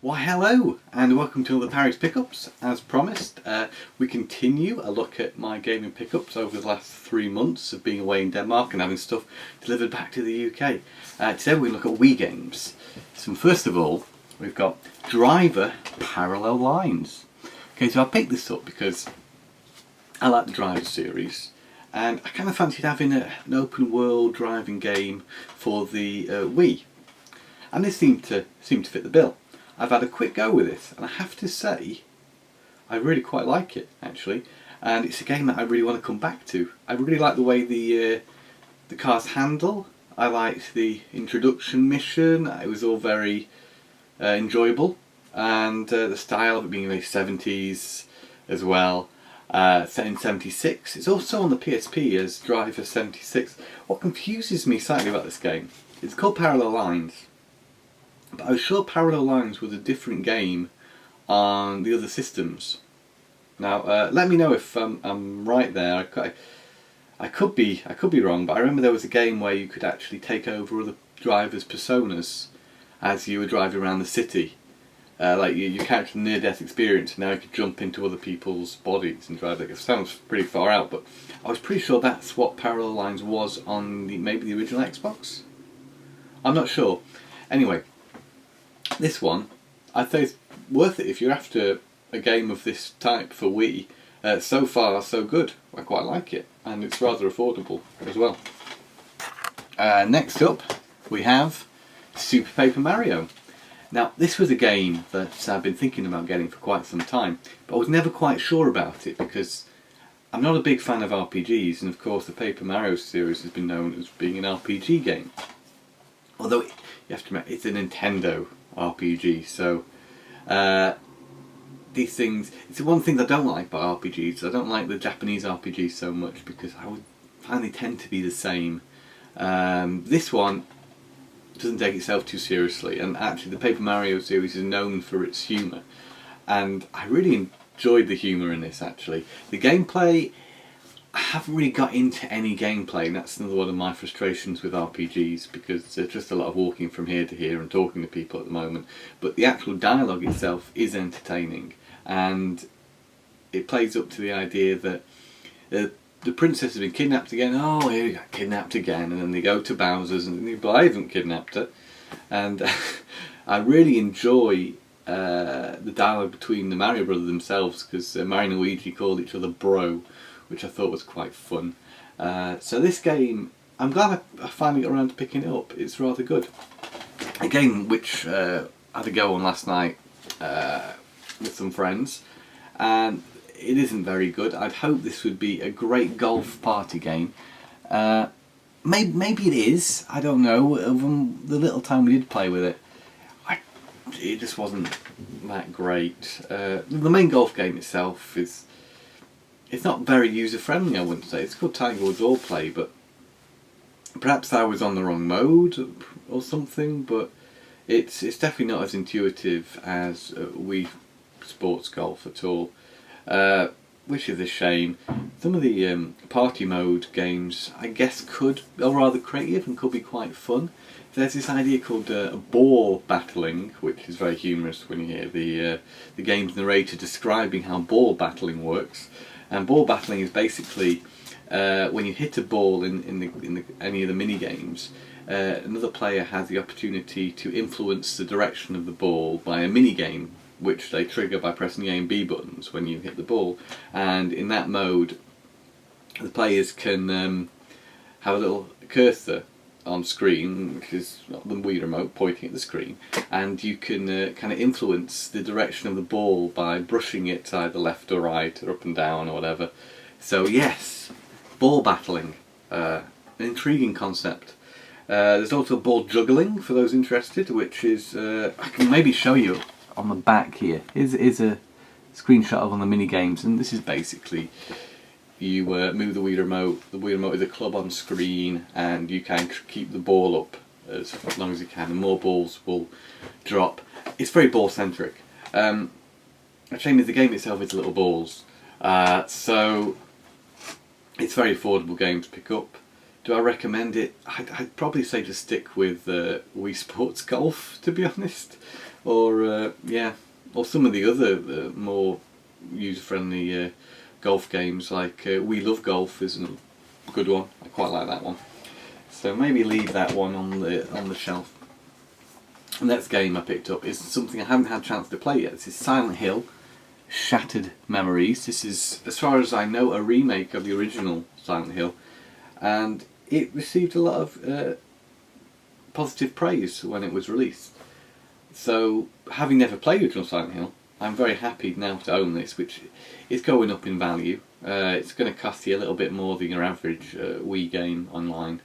Why hello and welcome to the Parry's Pickups. As promised, we continue a look at my gaming pickups over the last 3 months of being away in Denmark and having stuff delivered back to the UK. Today we look at Wii games. So first of all, we've got Driver Parallel Lines. Okay, so I picked this up because I like the Driver series and I kind of fancied having an open world driving game for the Wii. And this seemed to fit the bill. I've had a quick go with this and I have to say I really quite like it actually, and it's a game that I really want to come back to. I really like the way the cars handle. I liked the introduction mission. It was all very enjoyable, and the style of it being very 70s as well, set in 76. It's also on the PSP as Driver 76. What confuses me slightly about this game, it's called Parallel Lines. But I was sure Parallel Lines was a different game on the other systems. Now, let me know if I'm right there. I could be wrong, but I remember there was a game where you could actually take over other drivers' personas as you were driving around the city. Like you character near-death experience, and now you could jump into other people's bodies and drive. It sounds pretty far out, but I was pretty sure that's what Parallel Lines was on maybe the original Xbox. I'm not sure. Anyway. This one, I think it's worth it if you're after a game of this type for Wii. So far, so good. I quite like it, and it's rather affordable as well. Next up, we have Super Paper Mario. Now, this was a game that I've been thinking about getting for quite some time, but I was never quite sure about it because I'm not a big fan of RPGs, and of course the Paper Mario series has been known as being an RPG game. Although, you have to admit, it's a Nintendo RPG, so these things, it's one thing I don't like about RPGs. I don't like the Japanese RPGs so much because I would find they tend to be the same. This one doesn't take itself too seriously, and actually the Paper Mario series is known for its humour, and I really enjoyed the humour in this actually. The gameplay, I haven't really got into any gameplay, and that's another one of my frustrations with RPGs because there's just a lot of walking from here to here and talking to people at the moment. But the actual dialogue itself is entertaining, and it plays up to the idea that the princess has been kidnapped again. Oh, here we got kidnapped again, and then they go to Bowser's and they, but I haven't kidnapped her. And I really enjoy the dialogue between the Mario brothers themselves because Mario and Luigi called each other bro, which I thought was quite fun. So this game, I'm glad I finally got around to picking it up. It's rather good. A game which I had a go on last night with some friends, and it isn't very good. I'd hope this would be a great golf party game. Maybe it is, I don't know. The little time we did play with it, it just wasn't that great. The main golf game itself is... It's not very user-friendly, I wouldn't say. It's called Tiger Woods All Play, but perhaps I was on the wrong mode or something, but it's definitely not as intuitive as Wii Sports Golf at all, which is a shame. Some of the party mode games, I guess, are rather creative and could be quite fun. There's this idea called ball battling, which is very humorous when you hear the game's narrator describing how ball battling works. And ball battling is basically when you hit a ball in any of the mini games, another player has the opportunity to influence the direction of the ball by a mini game, which they trigger by pressing the A and B buttons when you hit the ball. And in that mode, the players can have a little cursor on screen, which is the Wii remote pointing at the screen, and you can kind of influence the direction of the ball by brushing it either left or right or up and down or whatever. So yes, ball battling, an intriguing concept. There's also ball juggling for those interested, which is I can maybe show you on the back here. Here's a screenshot of one of the mini games, and this is basically you move the Wii remote. The Wii remote is a club on screen, and you can keep the ball up as long as you can, and more balls will drop. It's very ball centric. The shame is the game itself is little balls, so it's a very affordable game to pick up. Do I recommend it? I'd probably say to stick with Wii Sports Golf, to be honest. or yeah, or some of the other more user-friendly golf games like We Love Golf is a good one. I quite like that one. So maybe leave that one on the shelf. The next game I picked up is something I haven't had a chance to play yet. This is Silent Hill: Shattered Memories. This is, as far as I know, a remake of the original Silent Hill, and it received a lot of positive praise when it was released. So, having never played original Silent Hill, I'm very happy now to own this, which is going up in value. It's going to cost you a little bit more than your average Wii game online.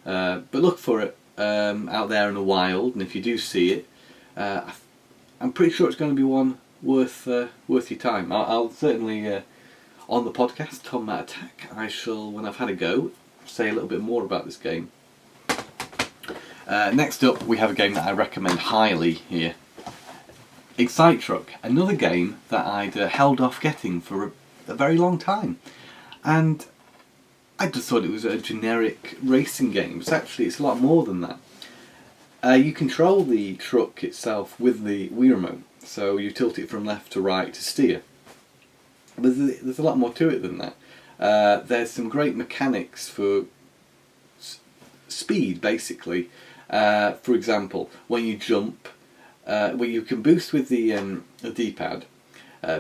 But look for it out there in the wild, and if you do see it, I'm pretty sure it's going to be one worth your time. I'll certainly, on the podcast, Tom Matt Attack, I shall, when I've had a go, say a little bit more about this game. Next up, we have a game that I recommend highly here. Excite Truck, another game that I'd held off getting for a very long time. And I just thought it was a generic racing game. It's a lot more than that. You control the truck itself with the Wii remote, so you tilt it from left to right to steer. But there's a lot more to it than that. There's some great mechanics for speed, basically. For example, when you jump, you can boost with the D-pad,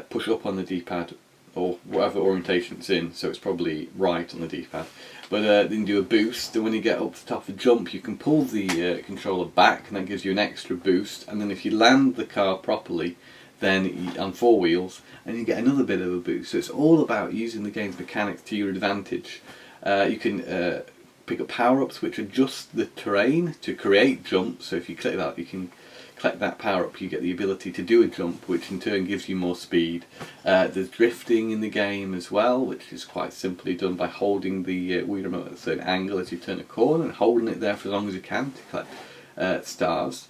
push up on the D-pad, or whatever orientation it's in, so it's probably right on the D-pad. But then do a boost, and when you get up to the top of the jump, you can pull the controller back, and that gives you an extra boost. And then if you land the car properly, then on four wheels, and you get another bit of a boost. So it's all about using the game's mechanics to your advantage. You can pick up power-ups which adjust the terrain to create jumps. So if you click that, you can collect that power-up, you get the ability to do a jump, which in turn gives you more speed. There's drifting in the game as well, which is quite simply done by holding the Wii remote at a certain angle as you turn a corner and holding it there for as long as you can to collect stars.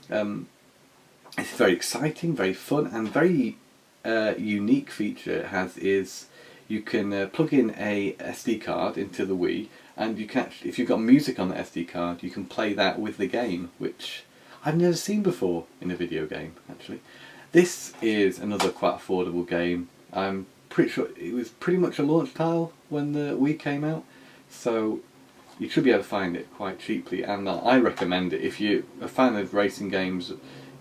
It's very exciting, very fun, and very unique feature it has is you can plug in a SD card into the Wii, and you can actually, if you've got music on the SD card, you can play that with the game, which I've never seen before in a video game, actually. This is another quite affordable game. I'm pretty sure it was pretty much a launch title when the Wii came out, so you should be able to find it quite cheaply, and I recommend it if you're a fan of racing games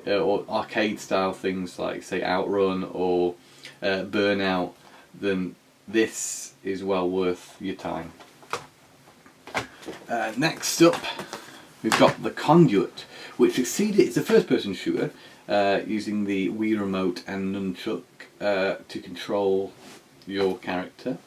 or arcade style things like, say, Outrun or Burnout, then this is well worth your time. Next up, we've got The Conduit, which succeeded. It's a first-person shooter using the Wii remote and nunchuck to control your character.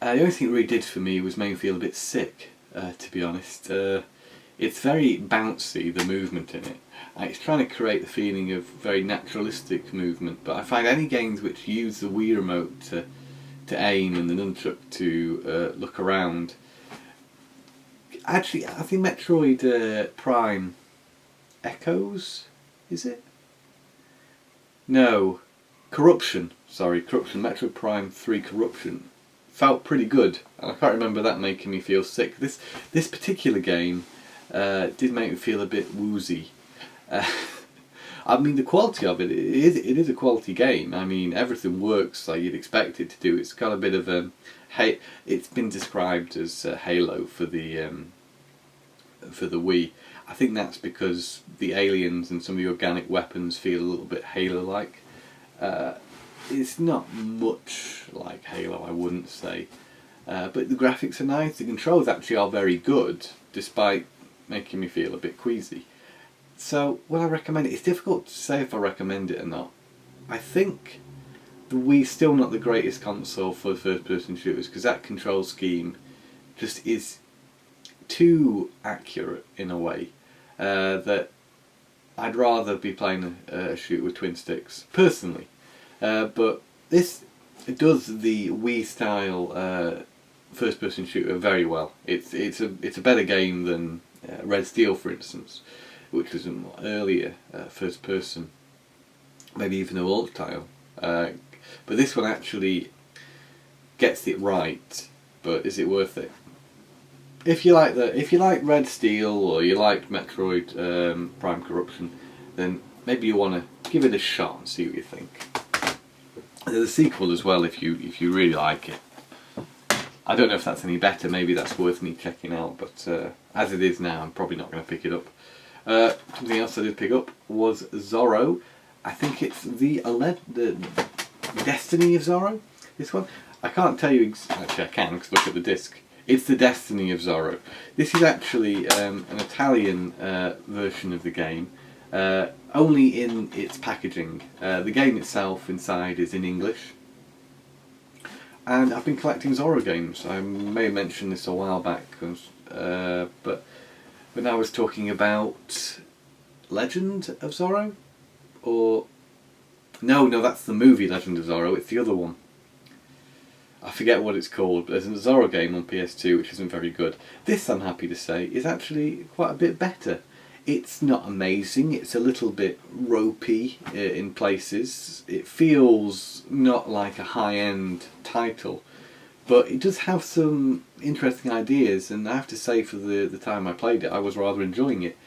The only thing it really did for me was make me feel a bit sick, to be honest. It's very bouncy, the movement in it. It's trying to create the feeling of very naturalistic movement, but I find any games which use the Wii remote to aim and the nunchuck to look around. Actually, I think Metroid Prime Echoes, is it? No, Corruption. Sorry, Corruption. Metroid Prime 3 Corruption felt pretty good, and I can't remember that making me feel sick. This particular game did make me feel a bit woozy. I mean, the quality of it is a quality game. I mean, everything works like you'd expect it to do. It's got a bit of it's been described as Halo for the Wii. I think that's because the aliens and some of the organic weapons feel a little bit Halo-like. It's not much like Halo, I wouldn't say. But the graphics are nice. The controls actually are very good, despite making me feel a bit queasy. So, will I recommend it? It's difficult to say if I recommend it or not. I think the Wii's still not the greatest console for first-person shooters, because that control scheme just is too accurate in a way that I'd rather be playing a shooter with twin sticks, personally. But this does the Wii style first-person shooter very well. It's a better game than Red Steel, for instance, which was an earlier first-person, maybe even a launch title. But this one actually gets it right. But is it worth it? If you like Red Steel or you like Metroid Prime Corruption, then maybe you want to give it a shot and see what you think. There's a sequel as well if you really like it. I don't know if that's any better, maybe that's worth me checking out, but as it is now, I'm probably not going to pick it up. Something else I did pick up was Zorro. I think it's the Destiny of Zorro, this one. I can't tell you, actually I can, because look at the disc. It's the Destiny of Zorro. This is actually an Italian version of the game, only in its packaging. The game itself inside is in English. And I've been collecting Zorro games. I may have mentioned this a while back, but when I was talking about Legend of Zorro, or no, that's the movie Legend of Zorro. It's the other one. I forget what it's called. There's a Zorro game on PS2 which isn't very good. This, I'm happy to say, is actually quite a bit better. It's not amazing. It's a little bit ropey in places. It feels not like a high-end title, but it does have some interesting ideas, and I have to say for the time I played it, I was rather enjoying it.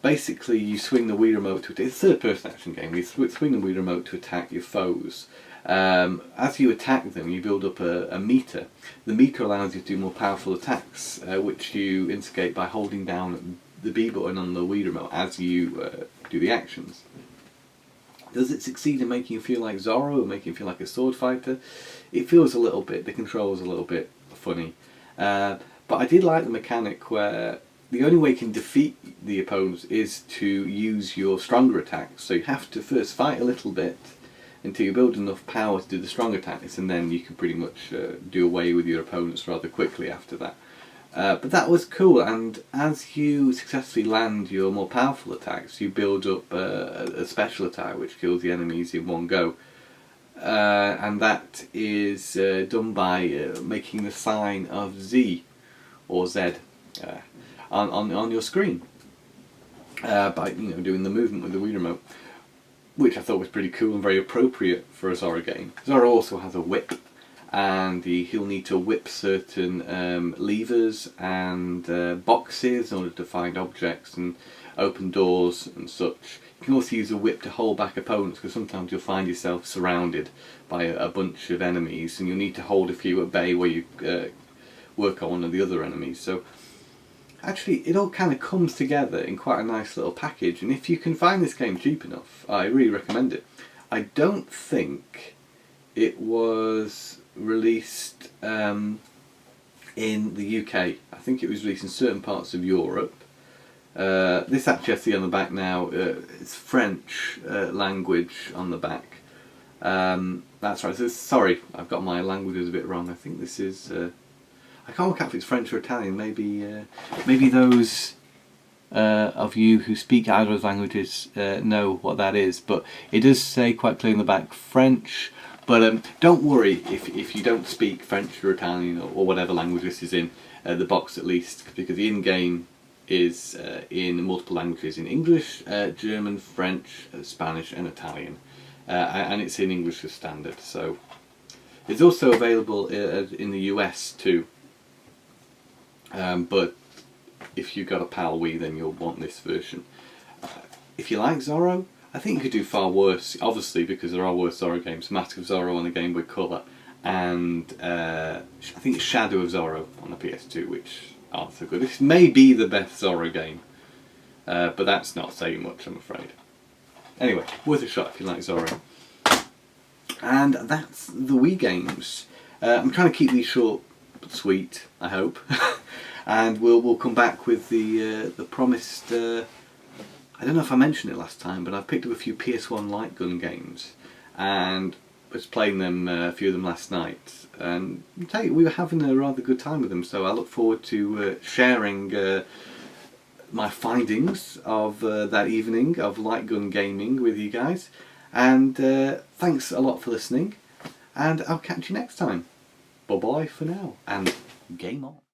Basically, you swing the Wii Remote to... It's a third-person action game. You swing the Wii Remote to attack your foes. As you attack them, you build up a meter. The meter allows you to do more powerful attacks, which you instigate by holding down the B button on the Wii Remote as you do the actions. Does it succeed in making you feel like Zorro or making you feel like a sword fighter? It feels a little bit, the controls a little bit funny. But I did like the mechanic where the only way you can defeat the opponents is to use your stronger attacks. So you have to first fight a little bit until you build enough power to do the strong attacks, and then you can pretty much do away with your opponents rather quickly after that. But that was cool, and as you successfully land your more powerful attacks, you build up a special attack which kills the enemies in one go. And that is done by making the sign of Z or Z on your screen by doing the movement with the Wii Remote, which I thought was pretty cool and very appropriate for a Zorro game. Zorro also has a whip, and he'll need to whip certain levers and boxes in order to find objects and open doors and such. You can also use a whip to hold back opponents, because sometimes you'll find yourself surrounded by a bunch of enemies and you'll need to hold a few at bay while you work on one of the other enemies. So actually it all kind of comes together in quite a nice little package, and if you can find this game cheap enough, I really recommend it. I don't think it was released in the UK. I think it was released in certain parts of Europe. This actually I see on the back now, it's French language on the back. That's right, so sorry, I've got my languages a bit wrong. I think this is, I can't work out if it's French or Italian. Maybe those of you who speak either of those languages know what that is, but it does say quite clearly on the back French. But don't worry if you don't speak French or Italian or whatever language this is in, the box at least, because the in-game is in multiple languages, in English, German, French, Spanish and Italian, and it's in English as standard. So it's also available in the US too, but if you've got a PAL Wii then you'll want this version. If you like Zorro, I think you could do far worse, obviously, because there are worse Zorro games. Mask of Zorro on the Game Boy Color, and I think it's Shadow of Zorro on the PS2, which aren't so good. This may be the best Zorro game, but that's not saying much, I'm afraid. Anyway, worth a shot if you like Zorro. And that's the Wii games. I'm trying to keep these short but sweet, I hope. And we'll come back with the promised... I don't know if I mentioned it last time, but I've picked up a few PS1 light gun games and was playing them, a few of them last night, and I'll tell you, we were having a rather good time with them, so I look forward to sharing my findings of that evening of light gun gaming with you guys. And thanks a lot for listening, and I'll catch you next time. Bye bye for now, and game on.